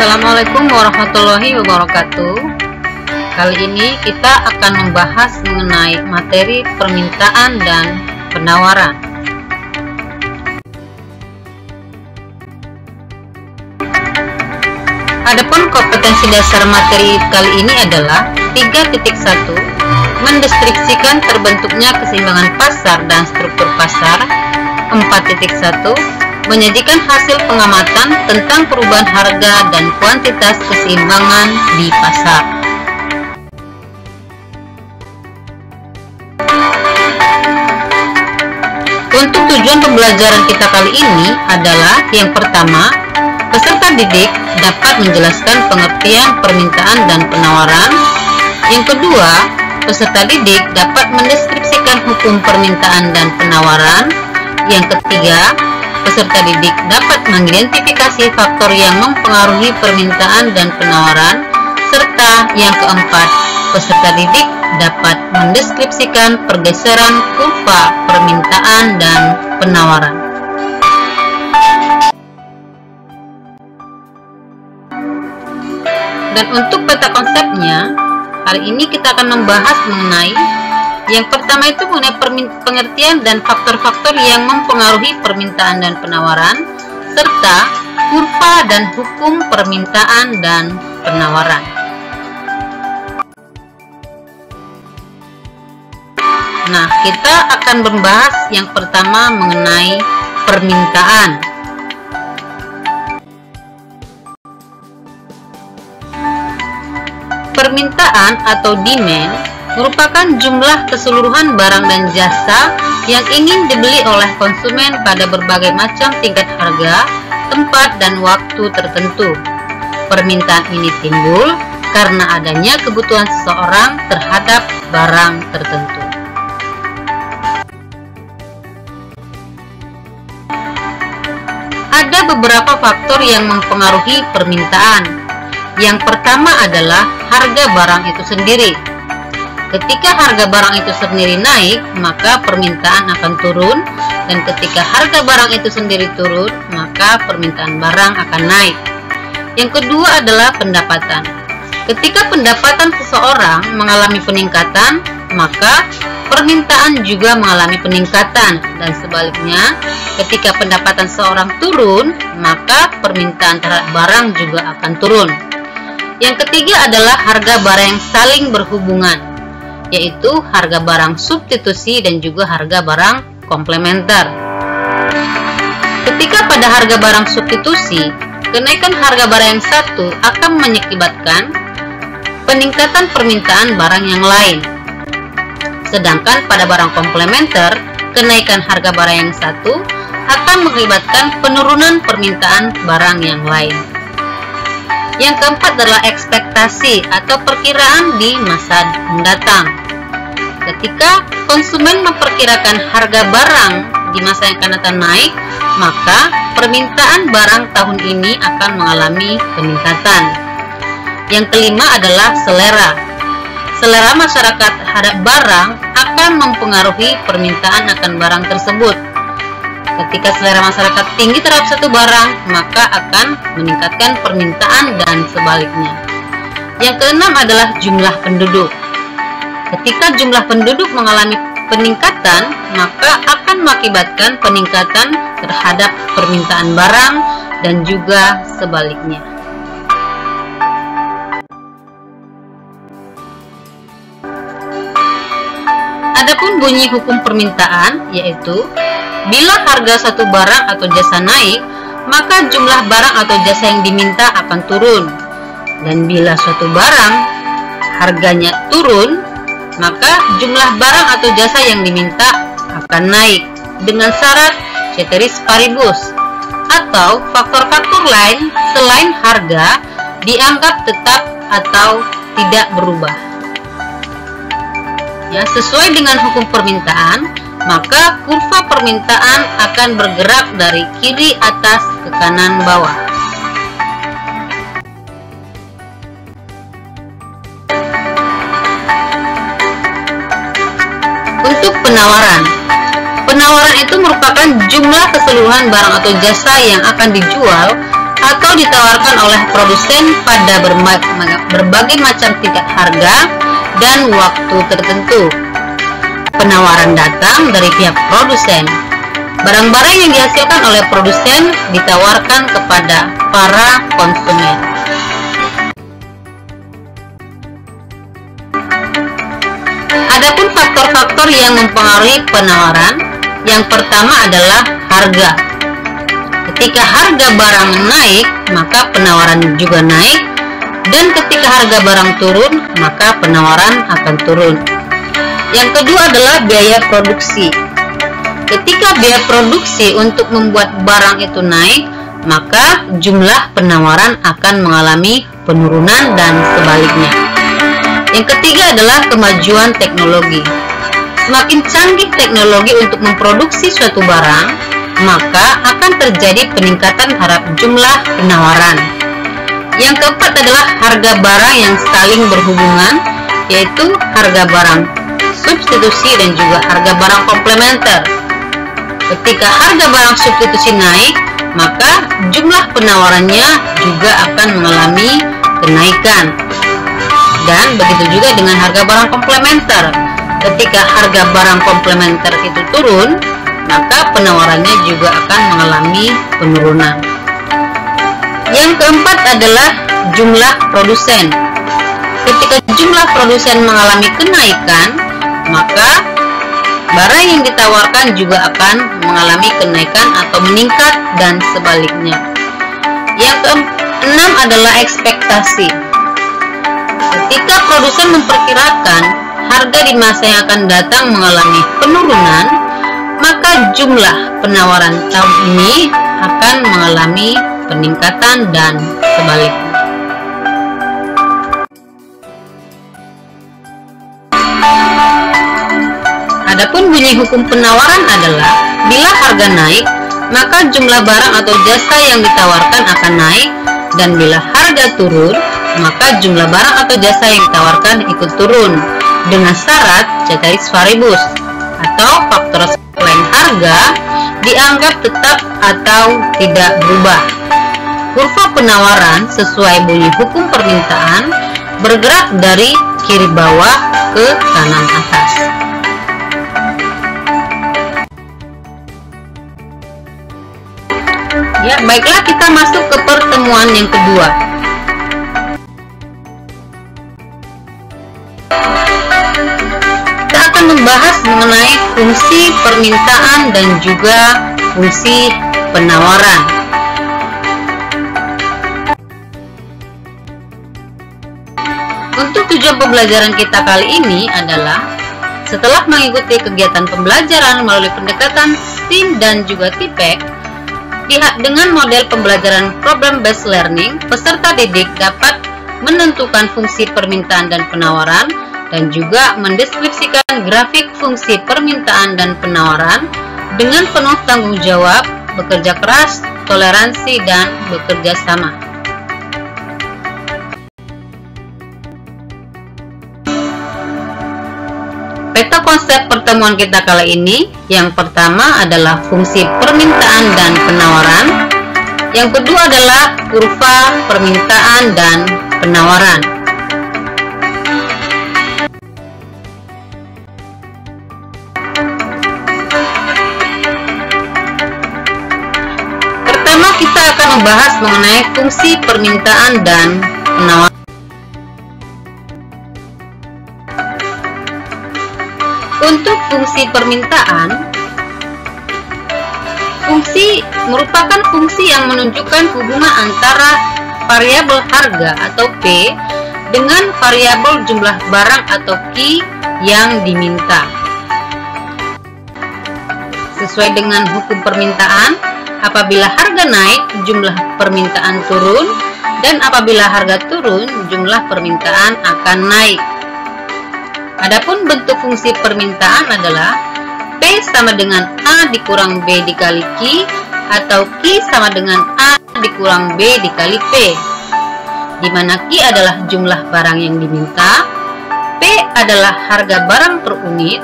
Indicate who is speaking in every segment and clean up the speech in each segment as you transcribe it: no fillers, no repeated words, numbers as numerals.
Speaker 1: Assalamualaikum warahmatullahi wabarakatuh. Kali ini kita akan membahas mengenai materi permintaan dan penawaran. Adapun kompetensi dasar materi kali ini adalah 3.1, mendeskripsikan terbentuknya keseimbangan pasar dan struktur pasar. 4.1, menyajikan hasil pengamatan tentang perubahan harga dan kuantitas keseimbangan di pasar. Untuk tujuan pembelajaran kita kali ini adalah yang pertama, peserta didik dapat menjelaskan pengertian permintaan dan penawaran. Yang kedua, peserta didik dapat mendeskripsikan hukum permintaan dan penawaran. Yang ketiga, peserta didik dapat mengidentifikasi faktor yang mempengaruhi permintaan dan penawaran. Serta yang keempat, peserta didik dapat mendeskripsikan pergeseran kurva permintaan dan penawaran. Dan untuk peta konsepnya, kali ini kita akan membahas mengenai yang pertama itu mengenai pengertian dan faktor-faktor yang mempengaruhi permintaan dan penawaran, serta kurva dan hukum permintaan dan penawaran. Nah, kita akan membahas yang pertama mengenai permintaan. Permintaan atau demand merupakan jumlah keseluruhan barang dan jasa yang ingin dibeli oleh konsumen pada berbagai macam tingkat harga, tempat, dan waktu tertentu. Permintaan ini timbul karena adanya kebutuhan seseorang terhadap barang tertentu. Ada beberapa faktor yang mempengaruhi permintaan. Yang pertama adalah harga barang itu sendiri. Ketika harga barang itu sendiri naik, maka permintaan akan turun, dan ketika harga barang itu sendiri turun, maka permintaan barang akan naik. Yang kedua adalah pendapatan. Ketika pendapatan seseorang mengalami peningkatan, maka permintaan juga mengalami peningkatan, dan sebaliknya, ketika pendapatan seseorang turun, maka permintaan terhadap barang juga akan turun. Yang ketiga adalah harga barang yang saling berhubungan, yaitu harga barang substitusi dan juga harga barang komplementer. Ketika pada harga barang substitusi, kenaikan harga barang yang satu akan mengakibatkan peningkatan permintaan barang yang lain. Sedangkan pada barang komplementer, kenaikan harga barang yang satu akan mengakibatkan penurunan permintaan barang yang lain. Yang keempat adalah ekspektasi atau perkiraan di masa mendatang. Ketika konsumen memperkirakan harga barang di masa yang akan datang naik, maka permintaan barang tahun ini akan mengalami peningkatan. Yang kelima adalah selera. Selera masyarakat terhadap barang akan mempengaruhi permintaan akan barang tersebut. Ketika selera masyarakat tinggi terhadap satu barang, maka akan meningkatkan permintaan dan sebaliknya. Yang keenam adalah jumlah penduduk. Ketika jumlah penduduk mengalami peningkatan, maka akan mengakibatkan peningkatan terhadap permintaan barang dan juga sebaliknya. Adapun bunyi hukum permintaan, yaitu bila harga satu barang atau jasa naik, maka jumlah barang atau jasa yang diminta akan turun. Dan bila suatu barang harganya turun, maka jumlah barang atau jasa yang diminta akan naik dengan syarat ceteris paribus, atau faktor-faktor lain selain harga dianggap tetap atau tidak berubah. Ya, sesuai dengan hukum permintaan, maka kurva permintaan akan bergerak dari kiri atas ke kanan bawah. Untuk penawaran. Penawaran itu merupakan jumlah keseluruhan barang atau jasa yang akan dijual atau ditawarkan oleh produsen pada berbagai macam tingkat harga dan waktu tertentu. Penawaran datang dari pihak produsen. Barang-barang yang dihasilkan oleh produsen ditawarkan kepada para konsumen. Adapun faktor-faktor yang mempengaruhi penawaran, yang pertama adalah harga. Ketika harga barang naik, maka penawaran juga naik, dan ketika harga barang turun, maka penawaran akan turun. Yang kedua adalah biaya produksi. Ketika biaya produksi untuk membuat barang itu naik, maka jumlah penawaran akan mengalami penurunan dan sebaliknya. Yang ketiga adalah kemajuan teknologi. Semakin canggih teknologi untuk memproduksi suatu barang, maka akan terjadi peningkatan terhadap jumlah penawaran. Yang keempat adalah harga barang yang saling berhubungan, yaitu harga barang substitusi dan juga harga barang komplementer. Ketika harga barang substitusi naik, maka jumlah penawarannya juga akan mengalami kenaikan. Dan begitu juga dengan harga barang komplementer. Ketika harga barang komplementer itu turun, maka penawarannya juga akan mengalami penurunan. Yang keempat adalah jumlah produsen. Ketika jumlah produsen mengalami kenaikan, maka barang yang ditawarkan juga akan mengalami kenaikan atau meningkat dan sebaliknya. Yang keenam adalah ekspektasi. Ketika produsen memperkirakan harga di masa yang akan datang mengalami penurunan, maka jumlah penawaran tahun ini akan mengalami peningkatan dan sebaliknya. Adapun bunyi hukum penawaran adalah bila harga naik, maka jumlah barang atau jasa yang ditawarkan akan naik, dan bila harga turun, maka jumlah barang atau jasa yang ditawarkan ikut turun dengan syarat ceteris paribus atau faktor selain harga dianggap tetap atau tidak berubah. Kurva penawaran sesuai bunyi hukum permintaan bergerak dari kiri bawah ke kanan atas. Ya, baiklah, kita masuk ke pertemuan yang kedua. Kita akan membahas mengenai fungsi permintaan dan juga fungsi penawaran. Untuk tujuan pembelajaran kita kali ini adalah setelah mengikuti kegiatan pembelajaran melalui pendekatan STEAM dan juga TIPEK, dengan model pembelajaran problem-based learning, peserta didik dapat menentukan fungsi permintaan dan penawaran dan juga mendeskripsikan grafik fungsi permintaan dan penawaran dengan penuh tanggung jawab, bekerja keras, toleransi, dan bekerja sama. Peta konsep pertemuan kita kali ini, yang pertama adalah fungsi permintaan dan penawaran, yang kedua adalah kurva permintaan dan penawaran. Pertama, kita akan membahas mengenai fungsi permintaan dan penawaran. Untuk fungsi permintaan, fungsi merupakan fungsi yang menunjukkan hubungan antara variabel harga atau P dengan variabel jumlah barang atau Q yang diminta. Sesuai dengan hukum permintaan, apabila harga naik, jumlah permintaan turun, dan apabila harga turun, jumlah permintaan akan naik. Adapun bentuk fungsi permintaan adalah P sama dengan A dikurang B dikali Q, atau Q sama dengan A dikurang B dikali P, di mana Q adalah jumlah barang yang diminta, P adalah harga barang per unit,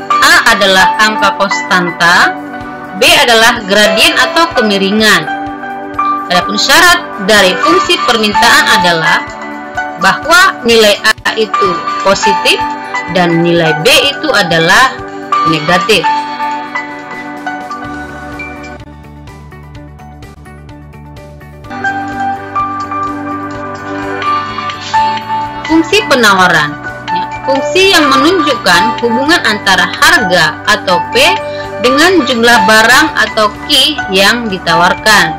Speaker 1: A adalah angka konstanta, B adalah gradien atau kemiringan. Adapun syarat dari fungsi permintaan adalah bahwa nilai A itu positif dan nilai B itu adalah negatif. Fungsi penawaran, fungsi yang menunjukkan hubungan antara harga atau P dengan jumlah barang atau Q yang ditawarkan.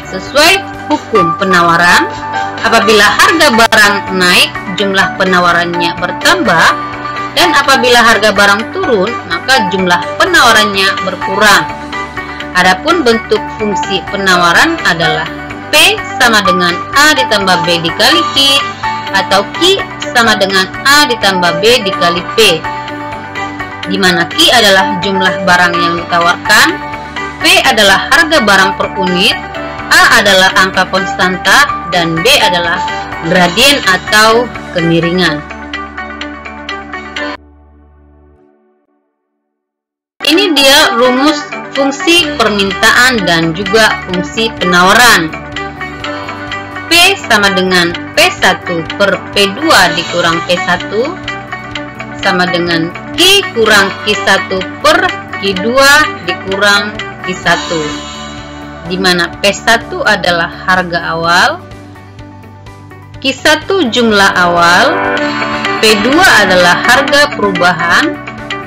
Speaker 1: Sesuai hukum penawaran, apabila harga barang naik, jumlah penawarannya bertambah, dan apabila harga barang turun, maka jumlah penawarannya berkurang. Adapun bentuk fungsi penawaran adalah P sama dengan A ditambah B dikali Q, atau Q sama dengan A ditambah B dikali P, di mana Q adalah jumlah barang yang ditawarkan, P adalah harga barang per unit, A adalah angka konstanta, dan B adalah gradien atau kemiringan. Ini dia rumus fungsi permintaan dan juga fungsi penawaran. P sama dengan P1 per P2 dikurang P1 sama dengan Q kurang Q1 per Q2 dikurang Q1, di mana P1 adalah harga awal, Q1 jumlah awal, P2 adalah harga perubahan,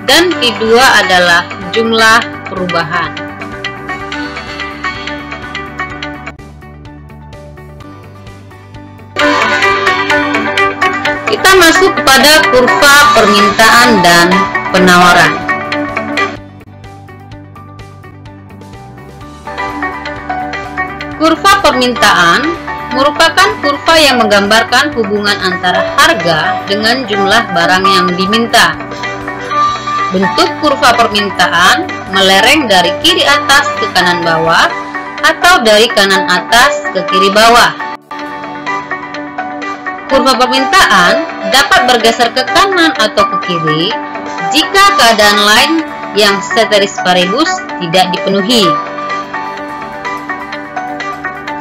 Speaker 1: dan Q2 adalah jumlah perubahan. Kita masuk kepada kurva permintaan dan penawaran. Kurva permintaan merupakan kurva yang menggambarkan hubungan antara harga dengan jumlah barang yang diminta. Bentuk kurva permintaan melereng dari kiri atas ke kanan bawah atau dari kanan atas ke kiri bawah. Kurva permintaan dapat bergeser ke kanan atau ke kiri jika keadaan lain yang ceteris paribus tidak dipenuhi.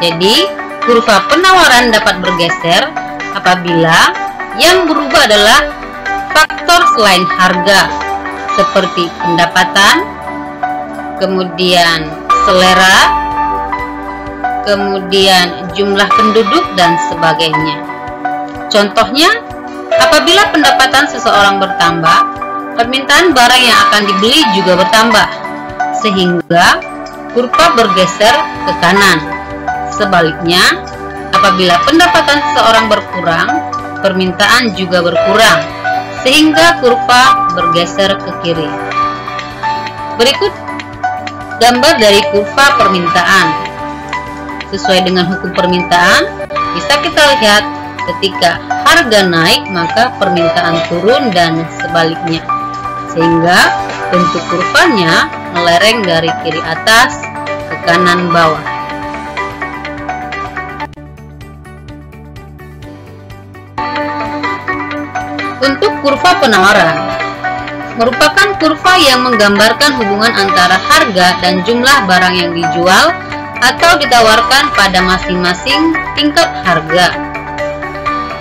Speaker 1: Jadi, kurva penawaran dapat bergeser apabila yang berubah adalah faktor selain harga, seperti pendapatan, kemudian selera, kemudian jumlah penduduk, dan sebagainya. Contohnya, apabila pendapatan seseorang bertambah, permintaan barang yang akan dibeli juga bertambah, sehingga kurva bergeser ke kanan. Sebaliknya, apabila pendapatan seseorang berkurang, permintaan juga berkurang, sehingga kurva bergeser ke kiri. Berikut gambar dari kurva permintaan. Sesuai dengan hukum permintaan, bisa kita lihat ketika harga naik maka permintaan turun dan sebaliknya, sehingga bentuk kurvanya melereng dari kiri atas ke kanan bawah. Untuk kurva penawaran merupakan kurva yang menggambarkan hubungan antara harga dan jumlah barang yang dijual atau ditawarkan pada masing-masing tingkat harga.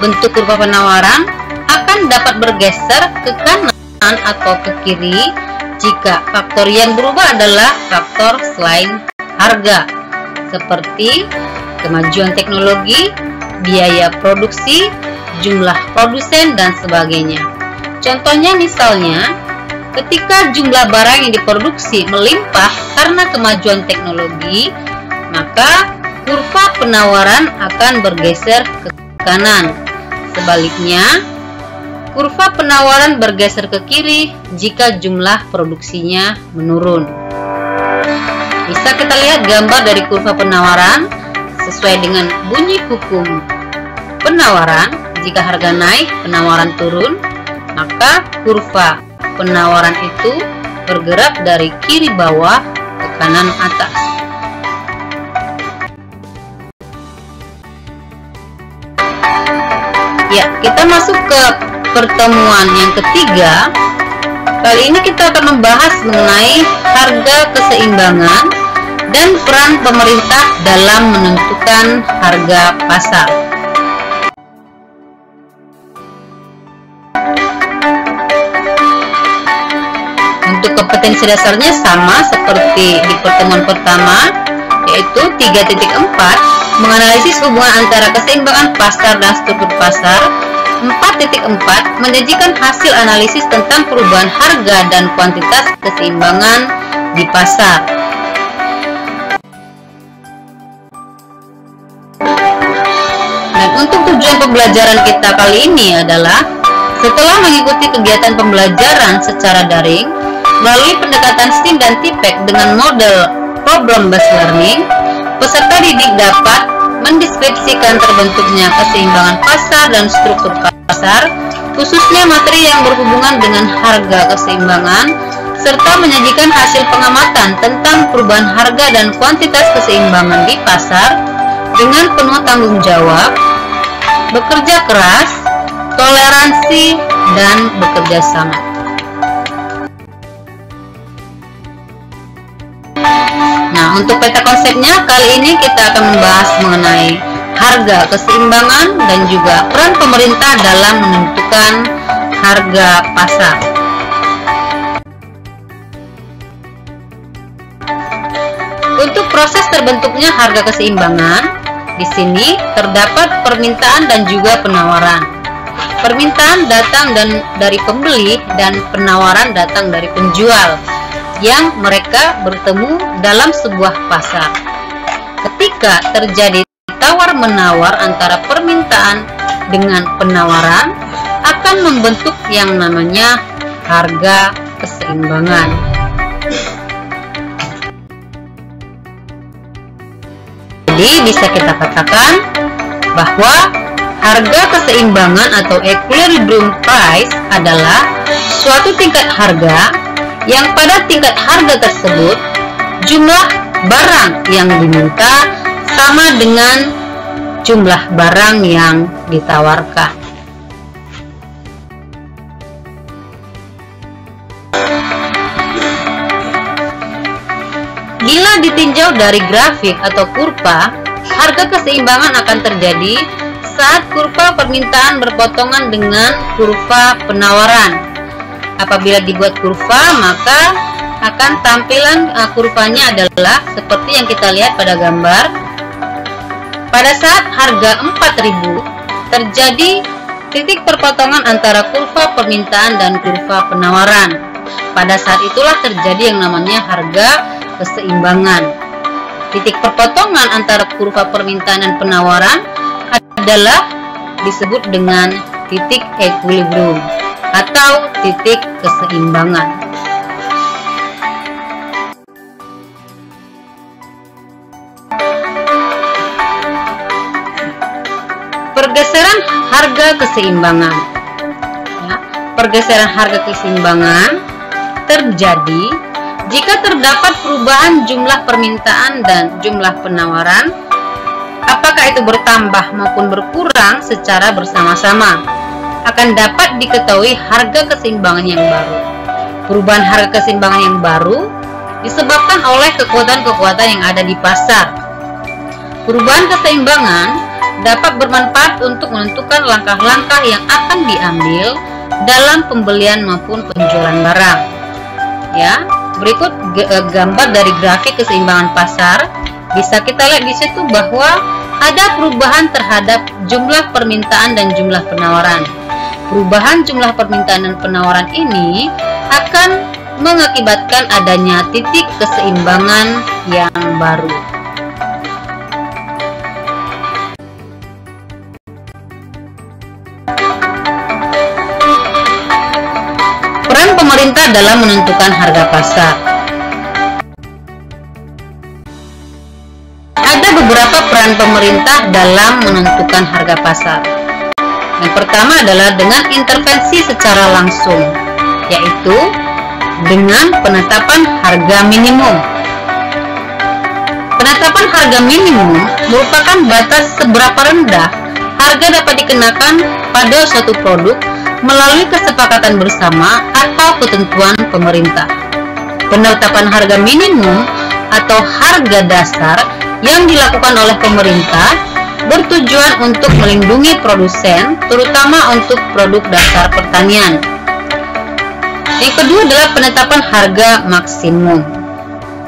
Speaker 1: Bentuk kurva penawaran akan dapat bergeser ke kanan atau ke kiri jika faktor yang berubah adalah faktor selain harga, seperti kemajuan teknologi, biaya produksi, jumlah produsen, dan sebagainya. Contohnya misalnya, ketika jumlah barang yang diproduksi melimpah karena kemajuan teknologi, maka kurva penawaran akan bergeser ke kanan. Sebaliknya, kurva penawaran bergeser ke kiri jika jumlah produksinya menurun. Bisa kita lihat gambar dari kurva penawaran sesuai dengan bunyi hukum penawaran. Jika harga naik, penawaran turun, maka kurva penawaran itu bergerak dari kiri bawah ke kanan atas. Ya, kita masuk ke pertemuan yang ketiga. Kali ini kita akan membahas mengenai harga keseimbangan dan peran pemerintah dalam menentukan harga pasar. Untuk kompetensi dasarnya sama seperti di pertemuan pertama, yaitu 3.4, menganalisis hubungan antara keseimbangan pasar dan struktur pasar. 4.4, menyajikan hasil analisis tentang perubahan harga dan kuantitas keseimbangan di pasar. Dan untuk tujuan pembelajaran kita kali ini adalah, setelah mengikuti kegiatan pembelajaran secara daring melalui pendekatan STEAM dan TIPEC dengan model problem based learning, peserta didik dapat mendeskripsikan terbentuknya keseimbangan pasar dan struktur pasar, khususnya materi yang berhubungan dengan harga keseimbangan, serta menyajikan hasil pengamatan tentang perubahan harga dan kuantitas keseimbangan di pasar dengan penuh tanggung jawab, bekerja keras, toleransi, dan bekerja sama. Nah, untuk peta konsepnya, kali ini kita akan membahas mengenai harga keseimbangan dan juga peran pemerintah dalam menentukan harga pasar. Untuk proses terbentuknya harga keseimbangan, di sini terdapat permintaan dan juga penawaran. Permintaan datang dari pembeli dan penawaran datang dari penjual, yang mereka bertemu dalam sebuah pasar. Ketika terjadi tawar-menawar antara permintaan dengan penawaran, akan membentuk yang namanya harga keseimbangan. Jadi bisa kita katakan bahwa harga keseimbangan atau equilibrium price adalah suatu tingkat harga yang pada tingkat harga tersebut jumlah barang yang diminta sama dengan jumlah barang yang ditawarkan. Bila ditinjau dari grafik atau kurva, harga keseimbangan akan terjadi saat kurva permintaan berpotongan dengan kurva penawaran. Apabila dibuat kurva, maka akan tampilan kurvanya adalah seperti yang kita lihat pada gambar. Pada saat harga 4.000, terjadi titik perpotongan antara kurva permintaan dan kurva penawaran. Pada saat itulah terjadi yang namanya harga keseimbangan. Titik perpotongan antara kurva permintaan dan penawaran adalah disebut dengan titik equilibrium atau titik keseimbangan. Pergeseran harga keseimbangan. Ya, pergeseran harga keseimbangan terjadi jika terdapat perubahan jumlah permintaan dan jumlah penawaran, apakah itu bertambah maupun berkurang secara bersama-sama, akan dapat diketahui harga keseimbangan yang baru. Perubahan harga keseimbangan yang baru disebabkan oleh kekuatan-kekuatan yang ada di pasar. Perubahan keseimbangan dapat bermanfaat untuk menentukan langkah-langkah yang akan diambil dalam pembelian maupun penjualan barang. Ya, berikut gambar dari grafik keseimbangan pasar. Bisa kita lihat di situ bahwa ada perubahan terhadap jumlah permintaan dan jumlah penawaran. Perubahan jumlah permintaan dan penawaran ini akan mengakibatkan adanya titik keseimbangan yang baru. Peran pemerintah dalam menentukan harga pasar. Ada beberapa peran pemerintah dalam menentukan harga pasar. Yang pertama adalah dengan intervensi secara langsung, yaitu dengan penetapan harga minimum. Penetapan harga minimum merupakan batas seberapa rendah harga dapat dikenakan pada suatu produk melalui kesepakatan bersama atau ketentuan pemerintah. Penetapan harga minimum atau harga dasar yang dilakukan oleh pemerintah bertujuan untuk melindungi produsen, terutama untuk produk dasar pertanian. Yang kedua adalah penetapan harga maksimum,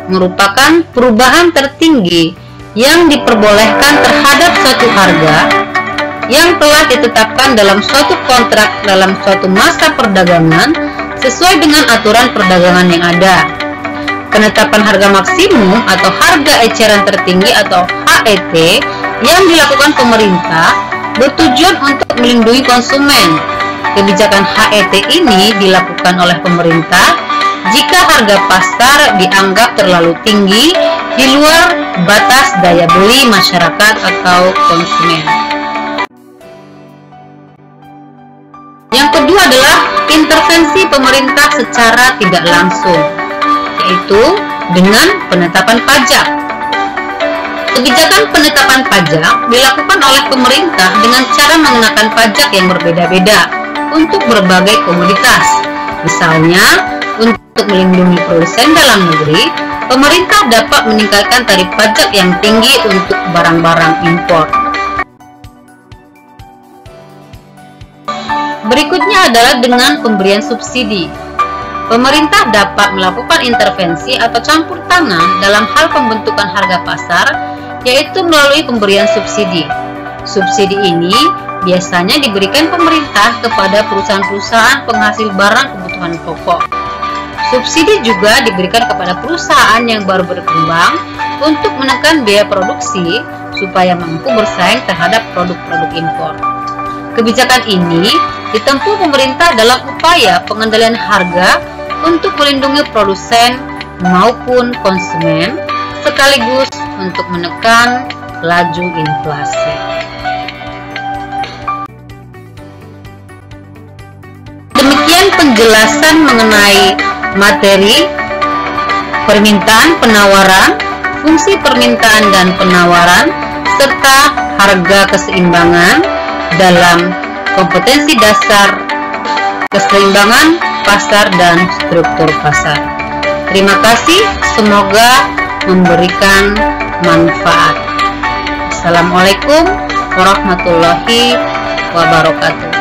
Speaker 1: merupakan perubahan tertinggi yang diperbolehkan terhadap suatu harga yang telah ditetapkan dalam suatu kontrak dalam suatu masa perdagangan sesuai dengan aturan perdagangan yang ada. Penetapan harga maksimum atau harga eceran tertinggi atau HET yang dilakukan pemerintah bertujuan untuk melindungi konsumen. Kebijakan HET ini dilakukan oleh pemerintah jika harga pasar dianggap terlalu tinggi di luar batas daya beli masyarakat atau konsumen. Yang kedua adalah intervensi pemerintah secara tidak langsung, yaitu dengan penetapan pajak. Kebijakan penetapan pajak dilakukan oleh pemerintah dengan cara mengenakan pajak yang berbeda-beda untuk berbagai komoditas. Misalnya, untuk melindungi produsen dalam negeri, pemerintah dapat meningkatkan tarif pajak yang tinggi untuk barang-barang impor. Berikutnya adalah dengan pemberian subsidi. Pemerintah dapat melakukan intervensi atau campur tangan dalam hal pembentukan harga pasar, yaitu melalui pemberian subsidi. Subsidi ini biasanya diberikan pemerintah kepada perusahaan-perusahaan penghasil barang kebutuhan pokok. Subsidi juga diberikan kepada perusahaan yang baru berkembang untuk menekan biaya produksi supaya mampu bersaing terhadap produk-produk impor. Kebijakan ini ditempuh pemerintah dalam upaya pengendalian harga untuk melindungi produsen maupun konsumen, sekaligus untuk menekan laju inflasi. Demikian penjelasan mengenai materi permintaan penawaran, fungsi permintaan dan penawaran, serta harga keseimbangan dalam kompetensi dasar keseimbangan pasar dan struktur pasar. Terima kasih, semoga memberikan manfaat. Assalamualaikum warahmatullahi wabarakatuh.